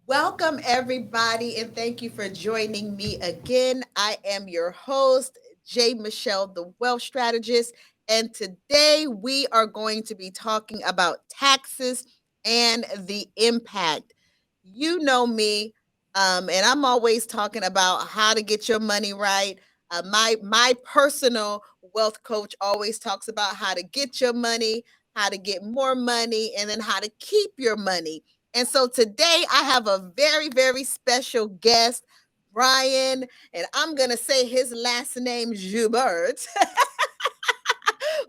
Welcome, everybody, and thank you for joining me again. I am your host, Michelle, the Wealth Strategist, and today we are going to be talking about taxes and the impact. You know me, and I'm always talking about how to get your money right. My personal wealth coach always talks about how to get your money, how to get more money, and then how to keep your money. And so today I have a very, very special guest, Brian, and I'm going to say his last name, Joubert.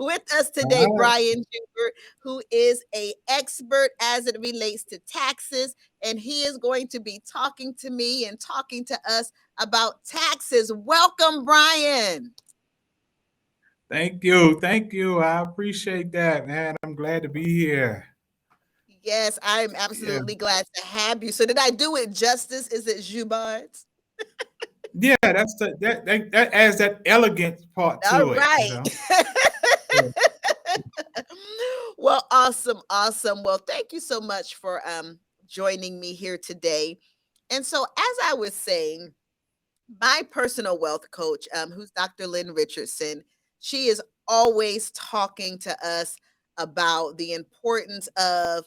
With us today, All right. Brian Joubert, who is a expert as it relates to taxes, and he is going to be talking to me and talking to us about taxes. Welcome, Brian. Thank you. Thank you. I appreciate that, man. I'm glad to be here. Yes, I'm Yeah. absolutely glad to have you. So, did I do it justice? Is it Joubert? Yeah, that adds that elegant part All to it. right. Yeah. Well, awesome, awesome. Well, thank you so much for joining me here today. And so, as I was saying, my personal wealth coach, who's Dr. Lynn Richardson, she is always talking to us about the importance of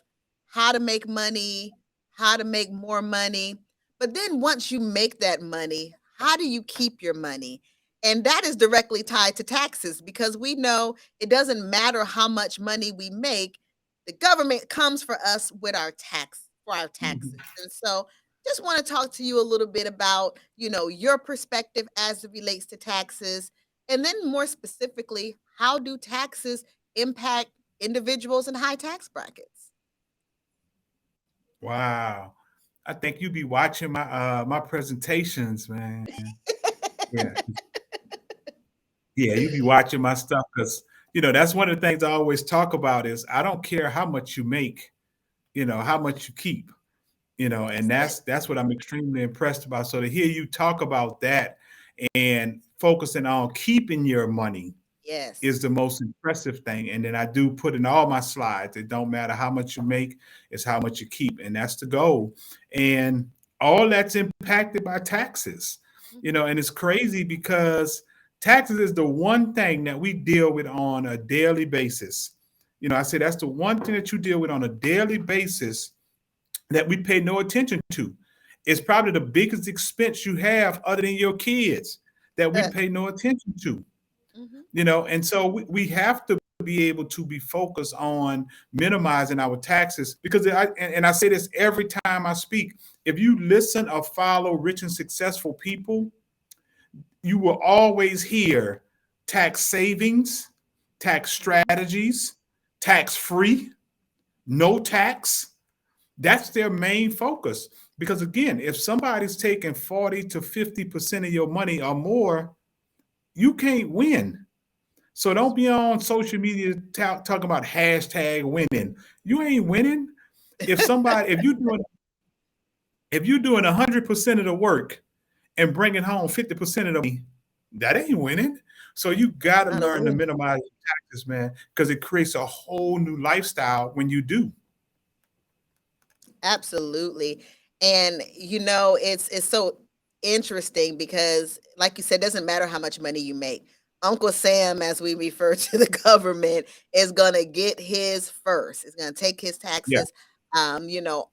how to make money, how to make more money. But then once you make that money, how do you keep your money? And that is directly tied to taxes because we know it doesn't matter how much money we make, the government comes for us with our taxes. Mhm. And so just want to talk to you a little bit about, your perspective as it relates to taxes. And then more specifically, how do taxes impact individuals in high tax brackets? Wow. I think you be watching my presentations, man. Yeah. Yeah, you be watching my stuff because that's one of the things I always talk about is I don't care how much you make, how much you keep. And That's it. that's what I'm extremely impressed about. So to hear you talk about that and focusing on keeping your money is Yes. the most impressive thing. And then I do put in all my slides. It don't matter how much you make, it's how much you keep. And that's the goal. And all that's impacted by taxes. Mhm. And it's crazy because taxes is the one thing that we deal with on a daily basis. I say that's the one thing that you deal with on a daily basis that we pay no attention to. It's probably the biggest expense you have other than your kids that we pay no attention to. Mhm. And so we have to be able to be focused on minimizing our taxes because and I say this every time I speak. If you listen or follow rich and successful people, you will always hear tax savings, tax Mhm. strategies, tax free, no tax. That's their main focus. Because again, if somebody's taking 40 to 50% of your money or more, you can't win. So That's don't be on social media talking about hashtag winning. You ain't winning. If somebody, if you're doing 100% of the work and bringing home 50% of the money, that ain't winning. So you got to not a learn to win. minimize taxes, man, because it creates a whole new lifestyle when you do. Absolutely. And it's so interesting because like you said, it doesn't matter how much money you make. Uncle Sam, as we refer to the government, is gonna get his first. It's gonna take his Yeah. taxes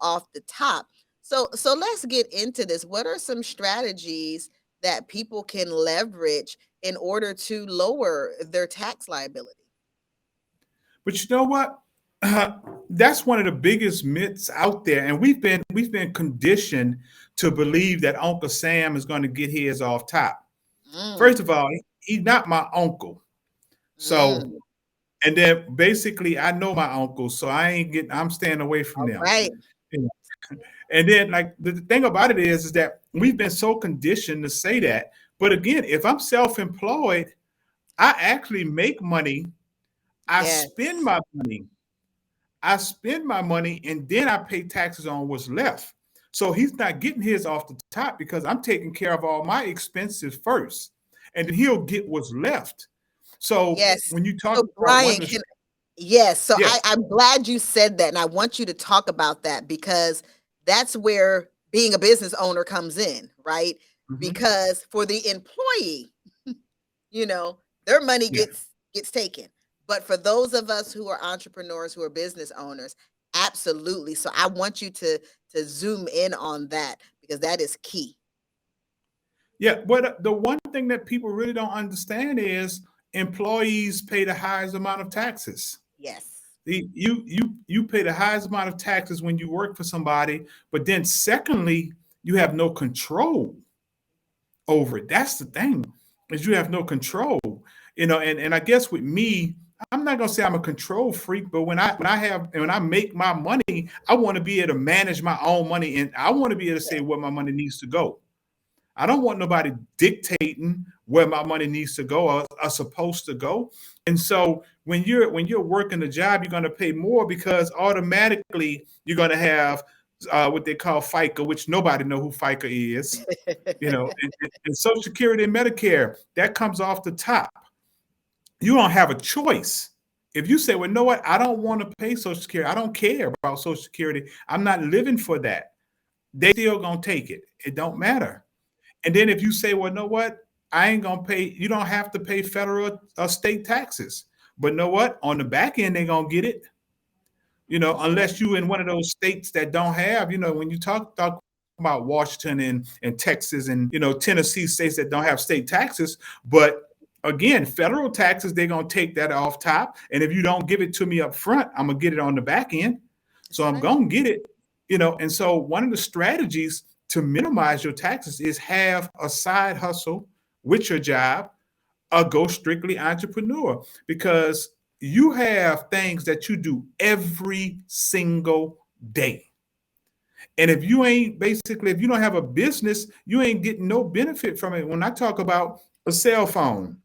off the top. So let's get into this. What are some strategies that people can leverage in order to lower their tax liability? But you know what? That's one of the biggest myths out there, and we've been conditioned to believe that Uncle Sam is going to get his off top. First Mm, of all, he's not my uncle. So, mm. and then basically, I know my uncles, so I'm staying away from All them. right. You know? And then, like the thing about it is that we've been so conditioned to say that. But again, if I'm self-employed, I actually make money. I spend Yes. my money. I spend my money and then I pay taxes on what's left. So he's not getting his off the top because I'm taking care of all my expenses first, and then he'll get what's left. So Yes. when you talk So about one Brian, of the, yes, so yes, I'm glad you said that, and I want you to talk about that because that's where being a business owner comes in, right? Hmm. Because for the employee, you know, their money Yeah. gets taken. But for those of us who are entrepreneurs, who are business owners, absolutely. So I want you to zoom in on that because that is key. Yeah. But the one thing that people really don't understand is employees pay the highest amount of taxes. Yes. You pay the highest amount of taxes when you work for somebody, but then secondly, you have no control over it. That's the thing, is you have no control. And I guess with me, I'm not gonna say I'm a control freak, but when I make my money, I want to be able to manage my own money, and I want to be able to say Yes. where my money needs to go. I don't want nobody dictating where my money needs to go or are supposed to go. And so when you're working a job, you're going to pay more because automatically you're going to have what they call FICA, which nobody know who FICA is. And Social Security and Medicare that comes off the top. You don't have a choice. If you say, well, know what, I don't want to pay Social Security, I don't care about Social Security, I'm not living for that. They still gonna take it. It don't Mhm. matter. And then if you say, well, know what? I ain't gonna pay, you don't have to pay federal or state taxes. But know what? On the back end, they're gonna get it, That's right. unless you in one of those states that don't have, when you talk about Washington and Texas and Tennessee, states that don't have state taxes. But again, federal taxes, they're gonna take that off top. And if you don't give it to me up front, I'm gonna get it on the back end. So That's I'm right. gonna get it. And so one of the strategies to minimize your taxes is have a side hustle with your job or go strictly entrepreneur, because you have things that you do every single day. And if you don't have a business, you ain't getting no benefit from it. When I talk about a cell phone,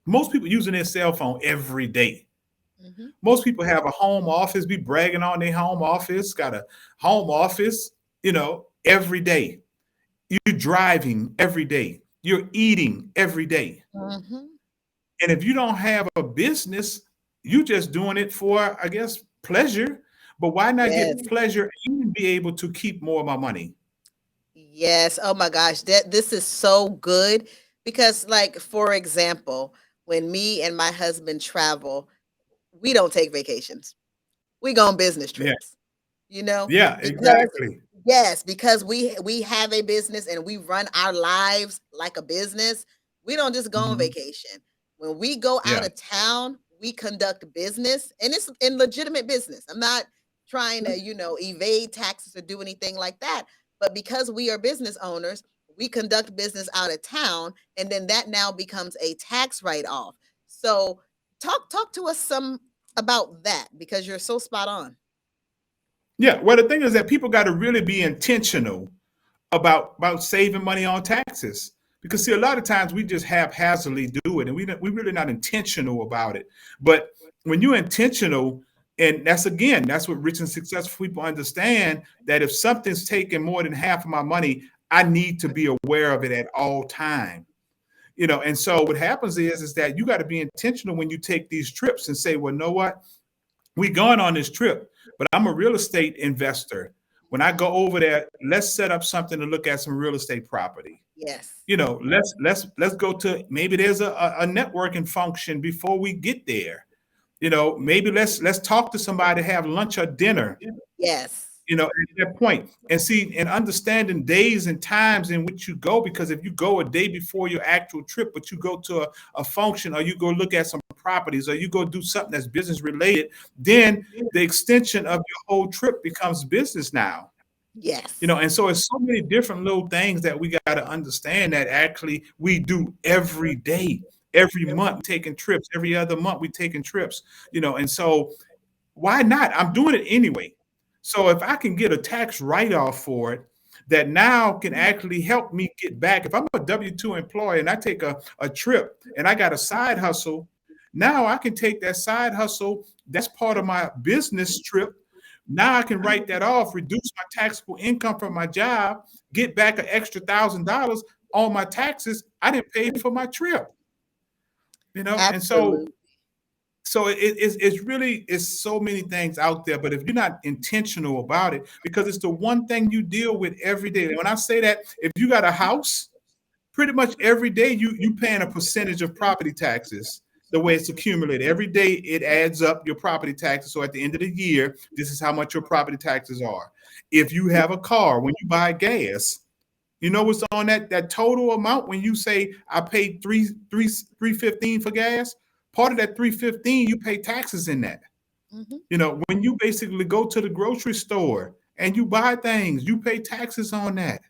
most people using their cell phone every day. Mhm. Most people have a home office, be bragging on their home office, got a home office, every day. You're driving every day. You're eating every day. Mhm. And if you don't have a business, you just doing it for, I guess, pleasure. But why not get Yes. pleasure and be able to keep more of my money? Yes. Oh my gosh, that this is so good because like for example, when me and my husband travel, we don't take vacations. We go on business Yeah. trips, you know? Yeah, Because exactly. yes, because we have a business and we run our lives like a business. We don't just go on Hmm. vacation. When we go out Yeah. of town, we conduct business and it's in legitimate business. I'm not trying to, evade taxes or do anything like that. But because we are business owners, we conduct business out of town and then that now becomes a tax write-off. So talk to us some about that because you're so spot on. Yeah. Well, the thing is that people got to really be intentional about saving money on taxes. Because see, a lot of times we just haphazardly do it, and we really not intentional about it. But when you're intentional, and that's what rich and successful people understand, that if something's taking more than half of my money, I need to be aware of it at all time. And so what happens is that you got to be intentional when you take these trips and say, well, know what? We going on this trip, but I'm a real estate investor. When I go Mhm. over there, let's set up something to look at some real estate property. Yes. Let's go to, maybe there's a networking function before we get there. Maybe let's talk to somebody, have lunch or dinner, Yes. at that point. And see, and understanding days and times in which you go, because if you go a day before your actual trip, but you go to a function, or you go look at some properties, or you go do something that's business related, then the extension of your whole trip becomes business now. Yes. And so it's so many different little things that we got to understand that actually we do every day, every month, taking trips, every other month we taking trips, and so why not? I'm doing it anyway. So if I can get a tax write-off for it, that now can actually help me get back. If I'm a W-2 employee and I take a trip and I got a side hustle, now I can take that side hustle. That's part of my business trip. Now I can write that off, reduce my taxable income from my job, get back an extra $1,000 on my taxes. I didn't pay for my trip. And so Absolutely. So it's really it's so many things out there, but if you're not intentional about it, because it's the one thing you deal with every day. When I say that, if you got a house, pretty much every day you paying a percentage of property taxes. The way it's accumulated every day, it adds up your property taxes. So at the end of the year, this is how much your property taxes are. If you have a car, when you buy gas, you know what's on that total amount when you say I paid 315 for gas. Part of that 315, you pay taxes in that. Mhm. When you basically go to the grocery store and you buy things, you pay taxes on that.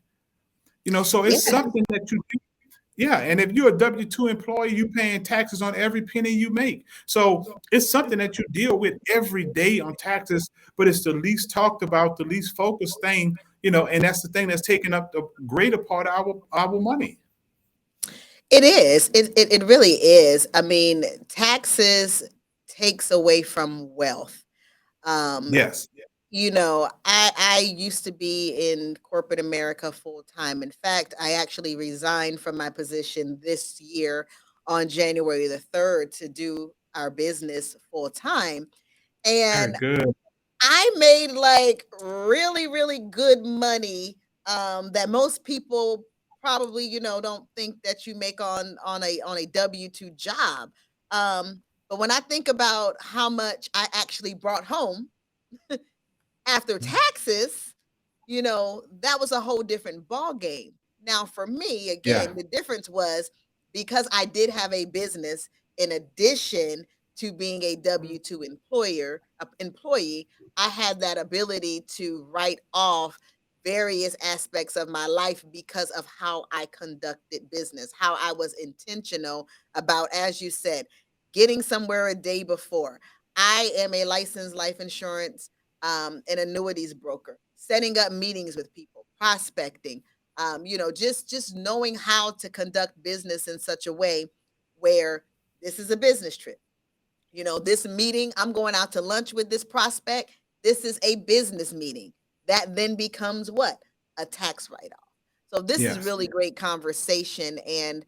So it's Yeah, something that you do. Yeah, and if you're a W-2 employee, you paying taxes on every penny you make. So it's something that you deal with every day on taxes, but it's the least talked about, the least focused thing, and that's the thing that's taking up the greater part of our money. it is. It really is. I mean, taxes takes away from wealth. Um, Yes. I used to be in corporate America full time. In fact, I actually resigned from my position this year on January the 3rd to do our business full time. Very And good. I made like really, really good money that most people probably, don't think that you make on a W-2 job. But when I think about how much I actually brought home after taxes, that was a whole different ball game. Now, for me, Yeah. again, the difference was because I did have a business in addition to being a W-2 employee, I had that ability to write off various aspects of my life because of how I conducted business, how I was intentional about, as you said, getting somewhere a day before. I am a licensed life insurance an annuities broker, setting up meetings with people, prospecting, just knowing how to conduct business in such a way where this is a business trip. This meeting, I'm going out to lunch with this prospect. This is a business meeting. That then becomes what? A tax write off. So this is Yes. really great conversation. And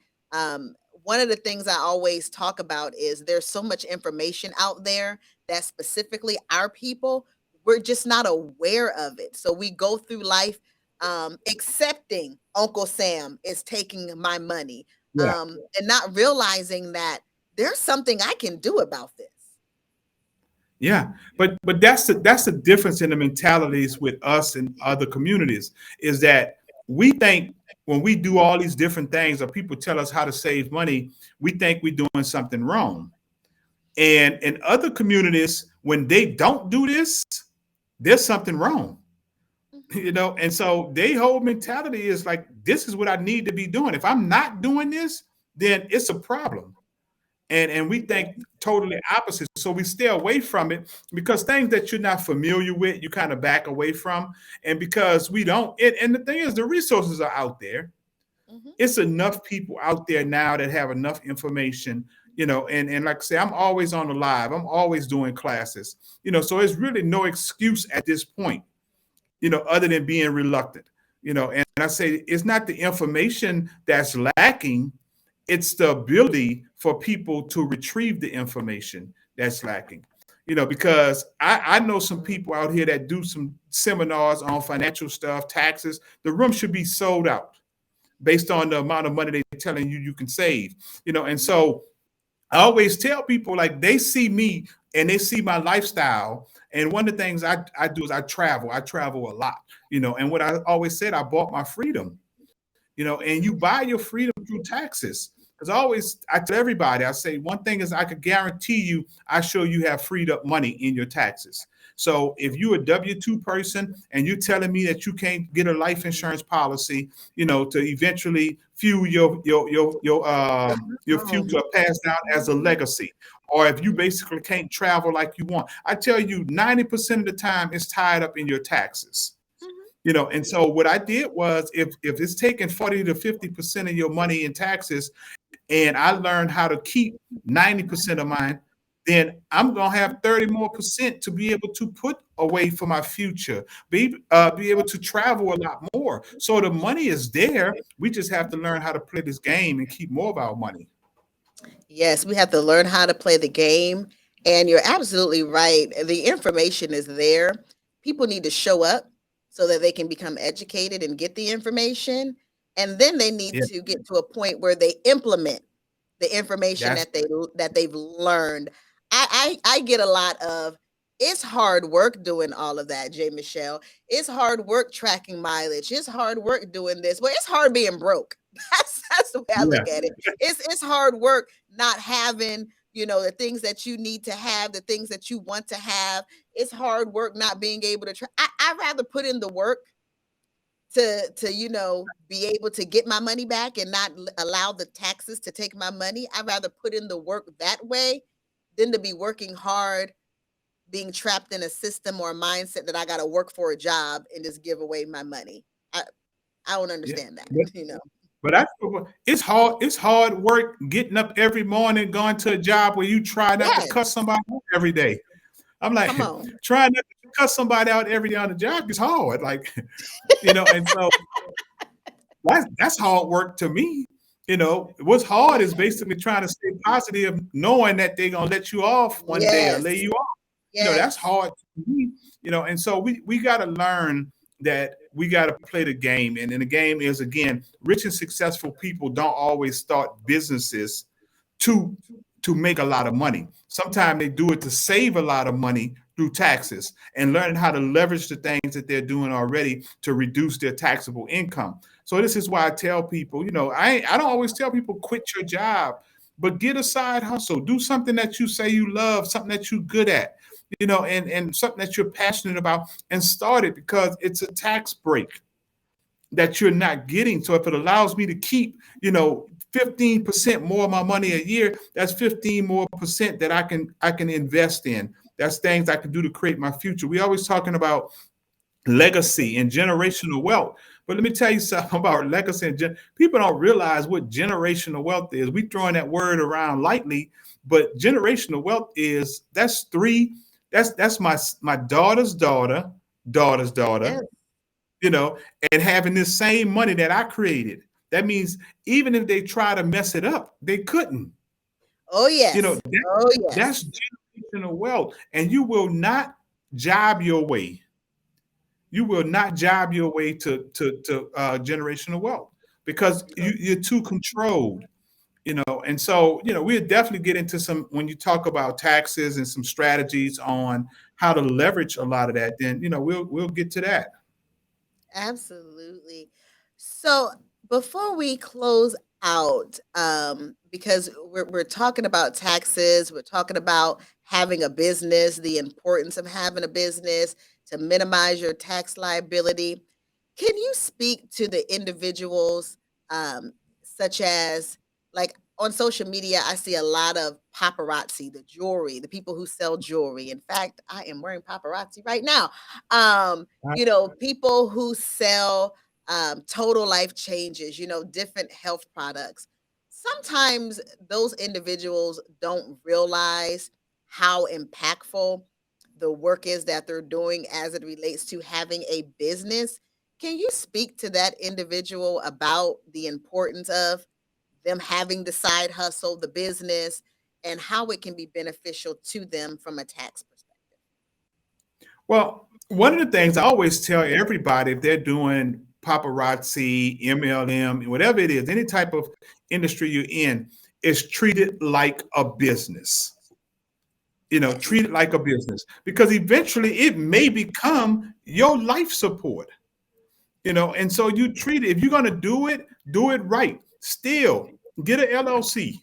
one of the things I always talk about is there's so much information out there that specifically our people, we're just not aware of it. So we go through life accepting Uncle Sam is taking my money Yeah. and not realizing that there's something I can do about this. Yeah, but that's the difference in the mentalities with us and other communities is that we think when we do all these different things or people tell us how to save money, we think we're doing something wrong. And in other communities, when they don't do this, there's something wrong. Mhm, And so their whole mentality is like, this is what I need to be doing. If I'm not doing this, then it's a problem. And we think totally opposite. So we stay away from it because things that you're not familiar with, you kind of back away from. And because we don't, and the thing is, the resources are out there. mhm. It's enough people out there now that have enough information, and like I say, I'm always on the live, I'm always doing classes, so it's really no excuse at this point, other than being reluctant, and I say it's not the information that's lacking, it's the ability for people to retrieve the information that's lacking. Because I know some people out here that do some seminars on financial stuff, taxes. The room should be sold out based on the amount of money they're telling you can save. And so I always tell people like they see me and they see my lifestyle. And one of the things I do is I travel. I travel a lot, and what I always said, I bought my freedom, and you buy your freedom through taxes. Because I tell everybody, I say one thing is I could guarantee you, I show you have freed up money in your taxes. So if you're a W-2 person and you're telling me that you can't get a life insurance policy, to eventually fuel your Um, future passed down as a legacy, or if you basically can't travel like you want, I tell you 90% of the time it's tied up in your taxes. mhm. And so what I did was if it's taking 40 to 50% of your money in taxes and I learned how to keep 90% of mine, then I'm gonna have 30 more percent to be able to put away for my future, be able to travel a lot more. So the money is there. We just have to learn how to play this game and keep more of our money. Yes, we have to learn how to play the game And you're absolutely right. The information is there. People need to show up so that they can become educated and get the information. And then they need Yeah, to get to a point where they implement the information that's that they've learned. I get a lot of, it's hard work doing all of that, Jay Michelle. It's hard work tracking mileage. It's hard work doing this. Well, it's hard being broke. That's the way I yeah, look at it. It's hard work not having, the things that you need to have, the things that you want to have. It's hard work not being able to try. I'd rather put in the work to be able to get my money back and not allow the taxes to take my money. I'd rather put in the work that way than to be working hard, being trapped in a system or a mindset that I got to work for a job and just give away my money. I don't yeah. understand that, But, but it's hard work getting up every morning, going to a job where you try not to cuss Yes, somebody out every day. I'm like, come on. trying not to cuss somebody out every day on the job is hard. Like, and so that's hard work to me. What's hard is basically trying to stay positive, knowing that they're gonna let you off one day or lay Yes, you off. That's yes, hard to me. And so we gotta learn that we gotta play the game. And then the game is, again, rich and successful people don't always start businesses to to make a lot of money. Sometimes they do it to save a lot of money through taxes and learning how to leverage the things that they're doing already to reduce their taxable income. So this is why I tell people, I don't always tell people quit your job, but get a side hustle. Do something that you say you love, something that you're good at, and something that you're passionate about, and start it because it's a tax break that you're not getting. So if it allows me to keep, 15% more of my money a year, that's 15 more percent that I can invest in. That's things I can do to create my future. We always talking about legacy and generational wealth. But let me tell you something about legacy people don't realize what generational wealth is. We throwing that word around lightly, but generational wealth is that's my daughter's daughter, yes. you know, and having this same money that I created. That means even if they try to mess it up, they couldn't. Oh, You know, yes. that, Oh, that's yes. generational wealth. And you will not job your way. You will not job your way to generational wealth because you're too controlled. And so we'll definitely get into some when you talk about taxes and some strategies on how to leverage a lot of that. Then we'll get to that. Absolutely. So before we close out, because we're talking about taxes, we're talking about having a business, the importance of having a business to minimize your tax liability. Can you speak to the individuals, such as, like, on social media? I see a lot of paparazzi, the jewelry, the people who sell jewelry. In fact, I am wearing paparazzi right now. People who sell total life changes, different health products. Sometimes those individuals don't realize how impactful the work is that they're doing as it relates to having a business. Can you speak to that individual about the importance of them having the side hustle, the business, and how it can be beneficial to them from a tax perspective? Well, one of the things I always tell everybody if they're doing paparazzi, MLM, whatever it is, any type of industry you're in, is treat it like a business. Yes. Treat it like a business because eventually it may become your life support. And so you treat it, if you're going to do it right. Still, get an LLC.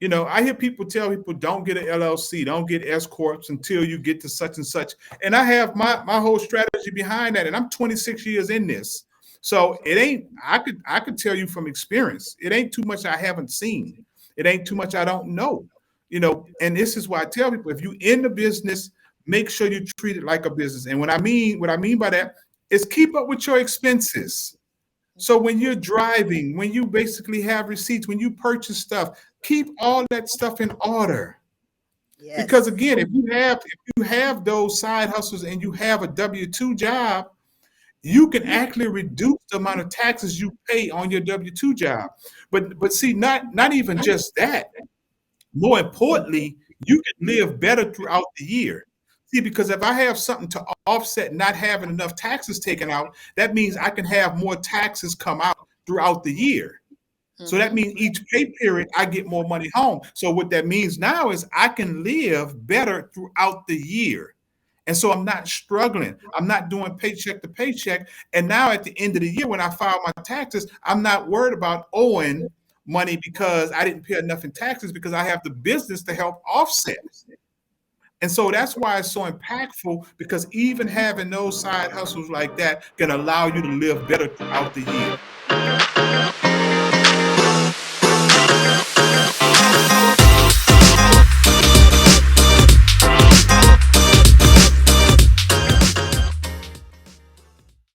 I hear people tell people don't get an LLC, don't get S corps until you get to such and such. And I have my whole strategy behind that, and I'm 26 years in this. So it ain't. I could tell you from experience, it ain't too much I haven't seen. It ain't too much I don't know. And this is why I tell people if you in the business, make sure you treat it like a business. And what I mean by that is keep up with your expenses. So when you're driving, when you basically have receipts, when you purchase stuff, keep all that stuff in order. Because Yes. again, if you have those side hustles and you have a W-2 job, you can actually reduce the amount of taxes you pay on your W-2 job. But see, not even just that. More importantly, you can live better throughout the year. See, because if I have something to offset not having enough taxes taken out, that means I can have more taxes come out throughout the year. So that Mhm. means each pay period I get more money home. So what that means now is I can live better throughout the year. And so I'm not struggling. I'm not doing paycheck to paycheck. And now at the end of the year, when I file my taxes, I'm not worried about owing money because I didn't pay enough in taxes because I have the business to help offset. And so that's why it's so impactful because even having those side hustles like that can allow you to live better throughout the year.